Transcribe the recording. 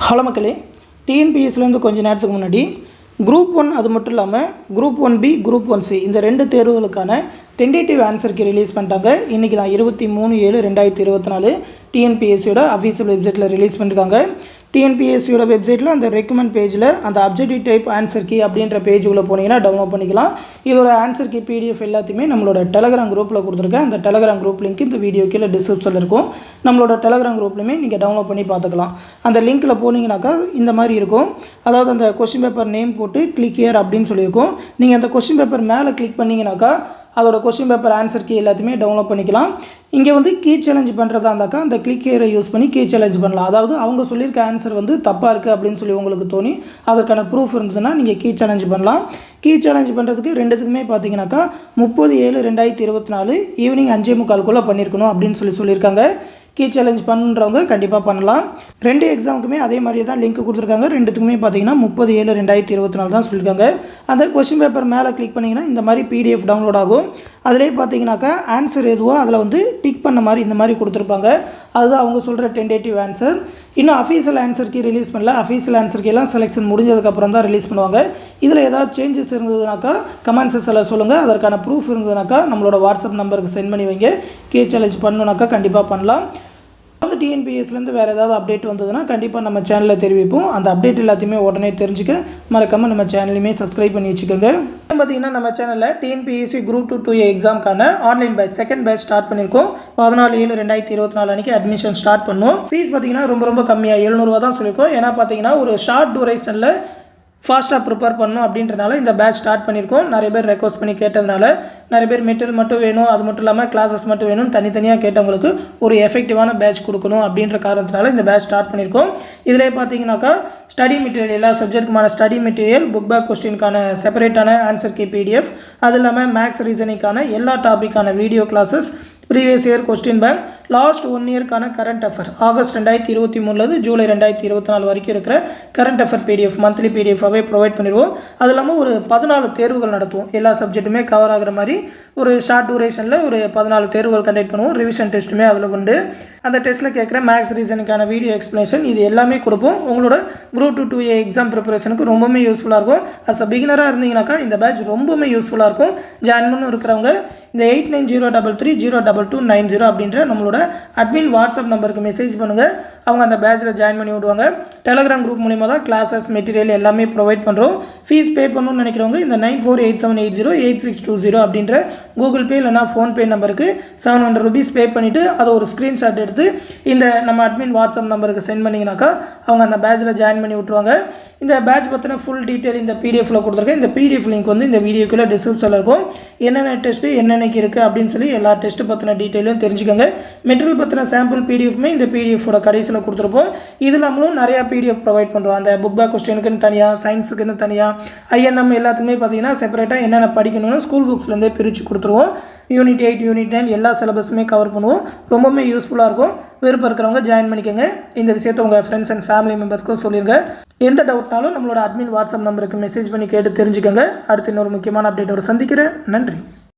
Hello மக்களே, டிஎன்பிஎஸ்சிலேருந்து கொஞ்சம் நேரத்துக்கு முன்னாடி குரூப் 1 அது மட்டும் இல்லாமல் குரூப் 1B குரூப் 1C இந்த 2 தேர்வுகளுக்கான டென்டேட்டிவ் ஆன்சருக்கு ரிலீஸ் பண்ணிட்டாங்க. இன்றைக்கி தான் 23/7/2024 டிஎன்பிஎஸ்சியோட அஃபீஷியல் வெப்சைட்டில் ரிலீஸ் பண்ணியிருக்காங்க. டிஎன்பிஎஸ்சியோட வெப்சைட்டில் அந்த ரெக்கமெண்ட் பேஜில் அந்த அப்ஜெக்டிவ் டைப் ஆன்சர் கீ அப்படின்ற பேஜுக்குள்ளே போனீங்கன்னா டவுன்லோட் பண்ணிக்கலாம். இதோட ஆன்சர் கீ பிடிஎஃப் எல்லாத்தையுமே நம்மளோட டெலகிராம் குரூப்பில் கொடுத்துருக்கேன். அந்த டெலகிராம் குரூப் லிங்க் இந்த வீடியோ கீழே டிஸ்கிரிப்ஷனில் இருக்கும். நம்மளோட டெலகிராம் குரூப்லையுமே நீங்கள் டவுன்லோட் பண்ணி பார்த்துக்கலாம். அந்த லிங்க்கில் போனீங்கன்னாக்கா இந்த மாதிரி இருக்கும். அதாவது அந்த கொஸ்டின் பேப்பர் நேம் போட்டு கிளிக் ஹியர் அப்படின்னு சொல்லியிருக்கும். நீங்கள் அந்த கொஸ்டின் பேப்பர் மேலே கிளிக் பண்ணிங்கனாக்கா அதோட கொஸ்டின் பேப்பர் ஆன்சர் கீ எல்லாத்தையுமே டவுன்லோட் பண்ணிக்கலாம். இங்கே வந்து கீ சேலஞ்ச் பண்ணுறதா இருந்தாக்கா அந்த கிளிக் ஹியரை யூஸ் பண்ணி கீ சேலஞ்ச் பண்ணலாம். அதாவது அவங்க சொல்லியிருக்க ஆன்சர் வந்து தப்பாக இருக்குது அப்படின்னு சொல்லி உங்களுக்கு தோணி அதற்கான ப்ரூஃப் இருந்ததுன்னா நீங்கள் கீ சேலஞ்ச் பண்ணலாம். கீ சேலஞ்ச் பண்ணுறதுக்கு ரெண்டுத்துக்குமே பார்த்தீங்கன்னாக்கா 30/7/2024 ஈவினிங் 5:45 பண்ணியிருக்கணும் அப்படின்னு சொல்லியிருக்காங்க. கீ சேலஞ்ச் பண்ணுறவங்க கண்டிப்பாக பண்ணலாம். 2 எக்ஸாமுக்குமே அதே மாதிரியே தான் லிங்க் கொடுத்துருக்காங்க. ரெண்டுத்துக்குமே பார்த்தீங்கன்னா 30/7/2024 தான் சொல்லியிருக்காங்க. அந்த கொஸ்டின் பேப்பர் மேலே கிளிக் பண்ணிங்கன்னா இந்த மாதிரி பிடிஎஃப் டவுன்லோட் ஆகும். அதிலே பார்த்தீங்கன்னாக்கா ஆன்சர் எதுவோ அதில் வந்து டிக் பண்ண மாதிரி இந்த மாதிரி கொடுத்துருப்பாங்க. அதுதான் அவங்க சொல்கிற டென்டேட்டிவ் ஆன்சர். இன்னும் அஃபீஷியல் ஆன்சர் கீ ரிலீஸ் பண்ணல. அஃபீஷியல் ஆன்சர் கீலாம் செலெக்ஷன் முடிஞ்சதுக்கப்புறம் தான் ரிலீஸ் பண்ணுவாங்க. இதில் ஏதாவது சேஞ்சஸ் இருந்ததுனாக்கா கமெண்ட் செக்ஷனில் சொல்லுங்கள். அதற்கான ப்ரூஃப் இருந்ததுனாக்கா நம்மளோட வாட்ஸ்அப் நம்பருக்கு சென்ட் பண்ணி வைங்க. கீ சேலஞ்ச் பண்ணணுனாக்கா கண்டிப்பாக பண்ணலாம். வந்து டிஎன்பிஎஸ்லேருந்து வேறு ஏதாவது அப்டேட் வந்ததுன்னா கண்டிப்பாக நம்ம சேனலில் தெரிவிப்போம். அந்த அப்டேட் எல்லாத்தையுமே உடனே தெரிஞ்சுக்க மறக்காமல் நம்ம சேனலையுமே சப்ஸ்கிரைப் பண்ணி வச்சுக்கோங்க. பார்த்தீங்கன்னா நம்ம சேனலில் டிஎன்பிஎஸ்சி குரூப் 2A எக்ஸாமுக்கான online batch second batch start பண்ணியிருக்கோம். 14/7/2024 அன்றைக்கி அட்மிஷன் ஸ்டார்ட் பண்ணுவோம். ஃபீஸ் பார்த்தீங்கன்னா ரொம்ப கம்மியாக 700 தான் சொல்லியிருக்கோம். ஏன்னா பார்த்தீங்கன்னா ஒரு ஷார்ட் டூரேஷனில் ஃபாஸ்ட்டாக ப்ரிப்பேர் பண்ணணும் அப்படின்றனால இந்த பேட்ச் ஸ்டார்ட் பண்ணியிருக்கோம். நிறைய பேர் ரெக்வஸ்ட் பண்ணி கேட்டதுனால நிறைய பேர் மெட்டீரியல் மட்டும் வேணும், அது மட்டும் இல்லாமல் கிளாஸஸ் மட்டும் வேணும், தனித்தனியாக கேட்டவங்களுக்கு ஒரு எஃபெக்டிவான பேட்ச் கொடுக்கணும் அப்படின்ற காரணத்தினால இந்த பேட்ச் ஸ்டார்ட் பண்ணியிருக்கோம். இதிலே பார்த்தீங்கன்னாக்கா ஸ்டடி மெட்டீரியல் எல்லா சப்ஜெக்ட்டுக்குமான ஸ்டடி மெட்டீரியல், புக் பேக் கொஸ்டினுக்கான செப்பரேட்டான ஆன்சர் கீ பிடிஎஃப், அது இல்லாமல் மேக்ஸ் ரீசனிங்கான எல்லா டாப்பிக்கான video classes, previous year question bank, last 1 இயர்க்கான கரண்ட் அஃபேர் ஆகஸ்ட் 2023 ஜூலை 2024 வரைக்கும் இருக்கிற கரண்ட் அஃபேர் பிடிஎஃப் மந்த்லி பிடிஎஃபாகவே ப்ரொவைட் பண்ணிடுவோம். அது இல்லாமல் ஒரு 14 தேர்வுகள் நடத்துவோம். எல்லா சப்ஜெக்ட்டுமே கவர் ஆகிற மாதிரி ஒரு ஷார்ட் டூரேஷனில் ஒரு 14 தேர்வுகள் கண்டக்ட் பண்ணுவோம். ரிவிஷன் டெஸ்ட்டுமே அதில் உண்டு. அந்த டெஸ்ட்டில் கேட்குற மேக்ஸ் ரீசனுக்கான வீடியோ எக்ஸ்ப்ளனேஷன் இது எல்லாமே கொடுப்போம். உங்களோட குரூப் 2A எக்ஸாம் ப்ரிப்பரேஷனுக்கு ரொம்பவுமே யூஸ்ஃபுல்லாக இருக்கும். அஸ் அ பிகினராக இருந்தீங்கன்னாக்கா இந்த பேட்ச் ரொம்பவுமே யூஸ்ஃபுல்லாக இருக்கும். ஜாயின் பண்ண இருக்கிறவங்க இந்த 8903022290 அப்படின்ற நம்மளோட அட்மின் வாட்ஸ்அப் நம்பருக்கு மெசேஜ் பண்ணுங்கள். அவங்க அந்த பேட்சில் ஜாயின் பண்ணி விடுவாங்க. டெலகிராம் குரூப் மூலிமா தான் கிளாஸஸ் மெட்டீரியல் எல்லாமே ப்ரொவைட் பண்ணுறோம். ஃபீஸ் பே பண்ணணும்னு நினைக்கிறவங்க இந்த 9487808620 அப்படின்ற கூகுள் பே இல்லைனா ஃபோன்பே நம்பருக்கு 700 rupees பே பண்ணிவிட்டு அதை ஒரு ஸ்க்ரீன்ஷாட் எடுத்து இந்த நம்ம அட்மின் வாட்ஸ்அப் நம்பருக்கு சென்ட் பண்ணிங்கனாக்கா அவங்க அந்த பேட்சில் ஜாயின் பண்ணி விட்ருவாங்க. இந்த பேட்ச் பற்றின ஃபுல் டீட்டெயில் இந்த பிடிஎஃபில் கொடுத்துருக்கேன். இந்த பிடிஎஃப் லிங்க் வந்து இந்த வீடியோக்குள்ளே டிஸ்கிரிப்ஷனில் இருக்கும். என்னென்ன டெஸ்ட்டு என்னென்னக்கு இருக்குது அப்படின்னு சொல்லி எல்லா டெஸ்ட்டு பற்றின டீட்டெயிலும் தெரிஞ்சுக்கோங்க. மெட்டீரியல் பற்றின சாம்பிள் பிடிஎஃப்மே இந்த பிடிஎஃபோட கடைசியில் கொடுத்துருப்போம். இது நம்மளும் நிறையா பிடிஎஃப் ப்ரொவைட் பண்ணுறோம். அந்த புக் பேக் கொஸ்டினுக்குன்னு தனியாக, சயின்ஸுக்குன்னு தனியாக, ஐஎன்எம் எல்லாத்துக்குமே பார்த்தீங்கன்னா செப்பரேட்டாக என்னென்ன படிக்கணும்னு ஸ்கூல் புக்ஸ்லேருந்தே பிரித்து கொடுத்துருவோம். யூனிட் 8 யூனிட் 9 எல்லா சிலபஸுமே கவர் பண்ணுவோம். ரொம்பவுமே யூஸ்ஃபுல்லாக இருக்கும். விருப்பம் இருக்கிறவங்க ஜாயின் பண்ணிக்கோங்க. இந்த விஷயத்தை உங்கள் ஃப்ரெண்ட்ஸ் அண்ட் ஃபேமிலி மெம்பர்ஸ்க்கும் சொல்லிடுங்க. எந்த டவுட்னாலும் நம்மளோட அட்மின் வாட்ஸ்அப் நம்பருக்கு மெசேஜ் பண்ணி கேட்டு தெரிஞ்சுக்கோங்க. அடுத்து இன்னொரு முக்கியமான அப்டேட்டோடு சந்திக்கிறேன். நன்றி.